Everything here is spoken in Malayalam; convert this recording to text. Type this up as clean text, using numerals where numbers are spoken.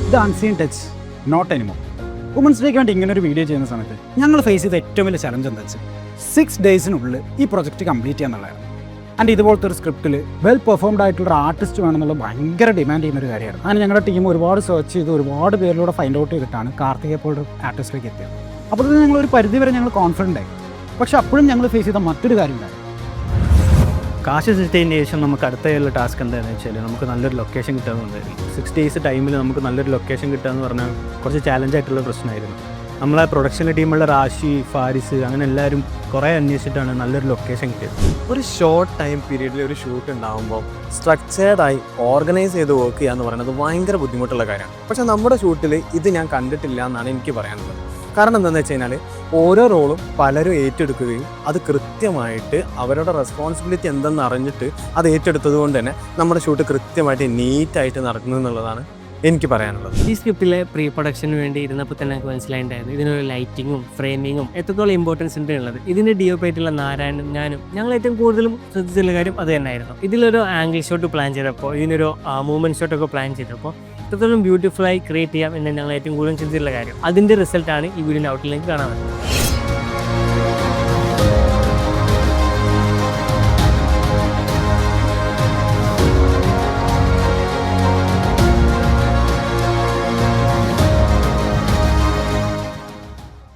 ഇത് unseen touch not anymore. Women's ഡേക്ക് വേണ്ടി ഇങ്ങനെ ഒരു വീഡിയോ ചെയ്യുന്ന സമയത്ത് ഞങ്ങൾ ഫേസ് ചെയ്ത ഏറ്റവും വലിയ ചലഞ്ച് എന്താ വെച്ചാൽ 6 ഡേയ്സിനുള്ളിൽ ഈ പ്രൊജക്റ്റ് കംപ്ലീറ്റ് ചെയ്യാന്നുള്ളതായിരുന്നു. ആൻഡ് ഇതുപോലത്തെ ഒരു സ്ക്രിപ്റ്റിൽ വെൽ പെർഫോംഡ് ആയിട്ടുള്ള ആർട്ടിസ്റ്റ് വേണമെന്നുള്ള ഭയങ്കര ഡിമാൻഡ് ചെയ്യുന്ന ഒരു കാര്യമാണ്. അങ്ങനെ ഞങ്ങളുടെ ടീം ഒരുപാട് സെർച്ച് ചെയ്ത് ഒരുപാട് പേരിലൂടെ ഫൈൻഡ് ഔട്ട് ചെയ്തിട്ടാണ് കാർത്തികയെ പോലൊരു ആർട്ടിസ്റ്റിലേക്ക് എത്തിയത്. അപ്പോൾ തന്നെ ഞങ്ങൾ ഒരു പരിധി വരെ ഞങ്ങൾ കോൺഫിഡൻ്റ് ആയി. പക്ഷെ അപ്പോഴും ഞങ്ങൾ ഫേസ് ചെയ്ത മറ്റൊരു കാര്യം ഉണ്ടായിരുന്നു. കാശ് സെറ്റിന് ശേഷം നമുക്ക് അടുത്തുള്ള ടാസ്ക് എന്താണെന്ന് വെച്ചാൽ നമുക്ക് നല്ലൊരു ലൊക്കേഷൻ കിട്ടുന്നുണ്ടായിരുന്നു. 6 ഡേയ്സ് ടൈമിൽ നമുക്ക് നല്ലൊരു ലൊക്കേഷൻ കിട്ടുക എന്ന് പറഞ്ഞാൽ കുറച്ച് ചാലഞ്ചായിട്ടുള്ള പ്രശ്നമായിരുന്നു. നമ്മളെ പ്രൊഡക്ഷൻ്റെ ടീമുള്ള റാഷി, ഫാരിസ് അങ്ങനെ എല്ലാവരും കുറേ അന്വേഷിച്ചിട്ടാണ് നല്ലൊരു ലൊക്കേഷൻ കിട്ടിയത്. ഒരു ഷോർട്ട് ടൈം പീരീഡിൽ ഒരു ഷൂട്ട് ഉണ്ടാകുമ്പോൾ സ്ട്രക്ചേർഡായി ഓർഗനൈസ് ചെയ്ത് വർക്ക് ചെയ്യുക എന്ന് പറയുന്നത് ഭയങ്കര ബുദ്ധിമുട്ടുള്ള കാര്യമാണ്. പക്ഷേ നമ്മുടെ ഷൂട്ടിൽ ഇത് ഞാൻ കണ്ടിട്ടില്ല എന്നാണ് എനിക്ക് പറയാനുള്ളത്. കാരണം എന്താണെന്ന് വെച്ച് കഴിഞ്ഞാൽ ഓരോ റോളും പലരും ഏറ്റെടുക്കുകയും അത് കൃത്യമായിട്ട് അവരുടെ റെസ്പോൺസിബിലിറ്റി എന്തെന്ന് അറിഞ്ഞിട്ട് അത് ഏറ്റെടുത്തത് കൊണ്ട് തന്നെ നമ്മുടെ ഷൂട്ട് കൃത്യമായിട്ട് നീറ്റായിട്ട് നടക്കുന്നു എന്നുള്ളതാണ് എനിക്ക് പറയാനുള്ളത്. ഈ സ്ക്രിപ്റ്റിലെ പ്രീ പ്രൊഡക്ഷന് വേണ്ടി ഇരുന്നപ്പോൾ തന്നെ എനിക്ക് മനസ്സിലായിട്ടുണ്ടായിരുന്നു ഇതിനൊരു ലൈറ്റിങ്ങും ഫ്രെയിമിങ്ങും എത്രത്തോളം ഇമ്പോർട്ടൻസ് ഉണ്ട് ഉള്ളത്. ഇതിൻ്റെ DOP ആയിട്ടുള്ള നാരായണനും ഞാനും ഞങ്ങൾ ഏറ്റവും കൂടുതലും ശ്രദ്ധിച്ചുള്ള കാര്യം അത് തന്നെയായിരുന്നു. ഇതിലൊരു ആംഗിൾ ഷോട്ട് പ്ലാൻ ചെയ്തപ്പോൾ ഇതിനൊരു മൂവ്മെൻറ്റ് ഷോട്ടൊക്കെ പ്ലാൻ ചെയ്തപ്പോൾ എത്രത്തോളം ബ്യൂട്ടിഫുള്ളായി ക്രിയേറ്റ് ചെയ്യാം എന്ന് ഞങ്ങൾ ഏറ്റവും കൂടുതലും ചിന്തിച്ചിട്ടുള്ള കാര്യം. അതിൻ്റെ റിസൾട്ടാണ് ഈ വീഡിയോൻ്റെ ഔട്ടിലേക്ക് കാണാൻ പറ്റുന്നത്.